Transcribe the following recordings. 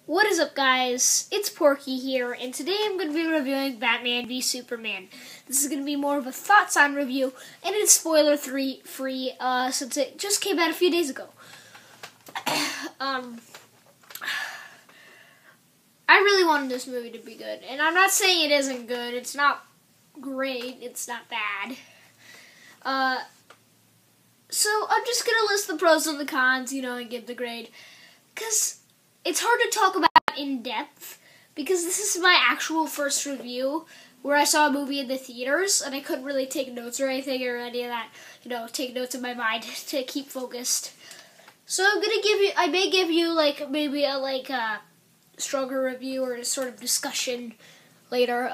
What is up, guys? It's Porky here, and today I'm going to be reviewing Batman v Superman. This is going to be more of a thoughts on review, and it's spoiler-free since it just came out a few days ago. I really wanted this movie to be good, and I'm not saying it isn't good. It's not great. It's not bad. So I'm just going to list the pros and the cons, and give the grade, because it's hard to talk about in depth, because this is my actual first review where I saw a movie in the theaters, and I couldn't really take notes or anything or any of that, take notes in my mind to keep focused. So I may give you maybe a stronger review or a sort of discussion later,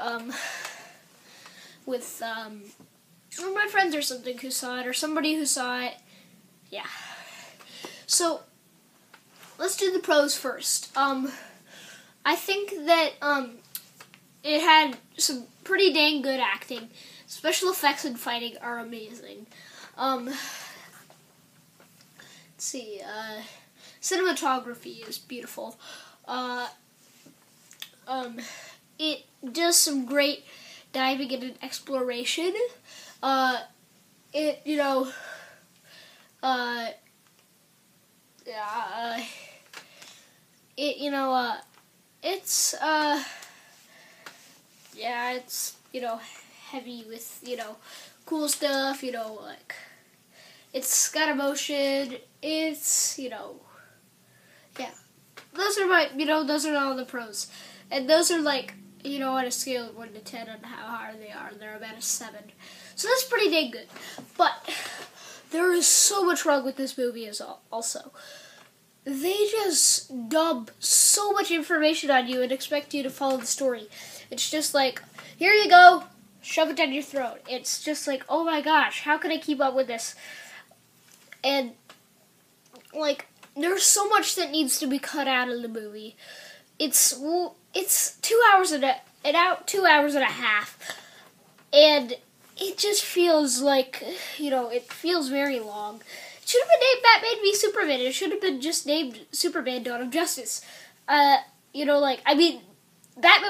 with my friends or something who saw it, or somebody who saw it. Yeah. So let's do the pros first. I think that it had some pretty dang good acting. Special effects and fighting are amazing. Let's see. Cinematography is beautiful. It does some great diving and exploration. It's heavy with, cool stuff, it's got emotion, it's, yeah. Those are all the pros. And those are on a scale of 1 to 10 on how hard they are, they're about a 7. So that's pretty dang good. But there is so much wrong with this movie also. They just dump so much information on you and expect you to follow the story. It's just here you go, shove it down your throat. It's just oh my gosh, how can I keep up with this? And, there's so much that needs to be cut out of the movie. It's 2 hours and 2 hours and a half. And it just feels it feels very long. It should have been named Batman v Superman. It should have been just named Superman Dawn of Justice. Batman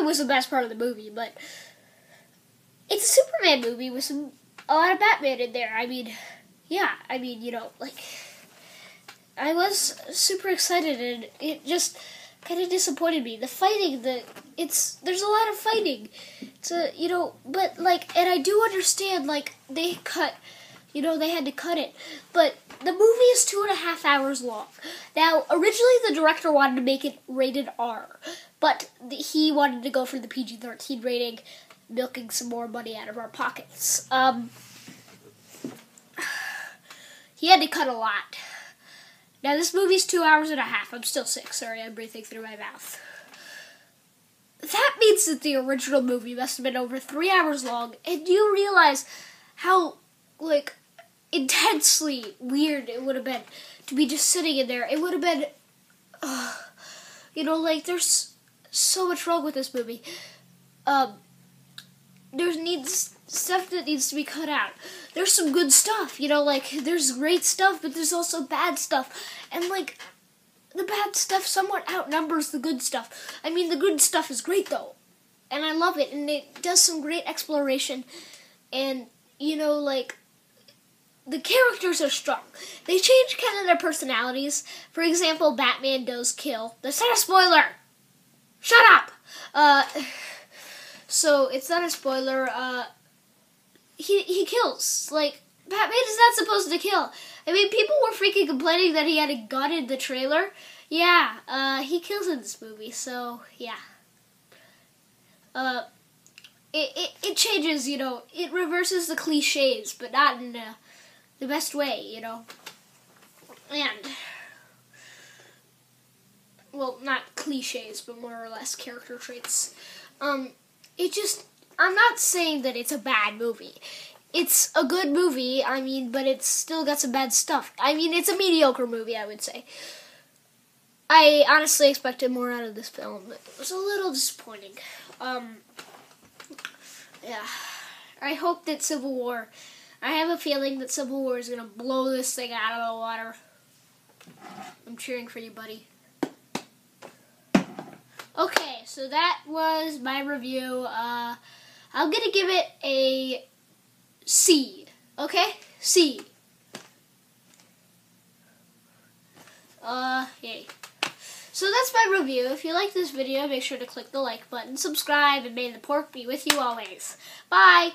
was the best part of the movie, but it's a Superman movie with a lot of Batman in there. I was super excited, and it just kind of disappointed me. The fighting, there's a lot of fighting. And I do understand, they cut, they had to cut it. But the movie is 2.5 hours long. Now, originally the director wanted to make it rated R, but he wanted to go for the PG-13 rating, milking some more money out of our pockets. He had to cut a lot. Now, this movie's 2 hours and a half. I'm still sick. Sorry, I'm breathing through my mouth. That means that the original movie must have been over 3 hours long, and you realize how, intensely weird it would have been to be just sitting in there. It would have been, there's so much wrong with this movie. There's stuff that needs to be cut out. There's some good stuff, there's great stuff, but there's also bad stuff. And, the bad stuff somewhat outnumbers the good stuff. The good stuff is great, though. And I love it, and it does some great exploration. And, the characters are strong. They change kind of their personalities. For example, Batman does kill. That's not a spoiler! Shut up! So, it's not a spoiler. He kills. Batman is not supposed to kill. People were freaking complaining that he had a gun in the trailer. Yeah, he kills in this movie, so, yeah. It changes, it reverses the cliches, but not in the best way, And, well, not cliches, but more or less character traits. I'm not saying that it's a bad movie. It's a good movie, but it's still got some bad stuff. It's a mediocre movie, I would say. I honestly expected more out of this film. It was a little disappointing. Yeah. I hope that I have a feeling that Civil War is going to blow this thing out of the water. I'm cheering for you, buddy. so that was my review. I'm gonna give it a C. Okay? C. Yay. So that's my review. If you like this video, make sure to click the like button, subscribe, and may the pork be with you always. Bye!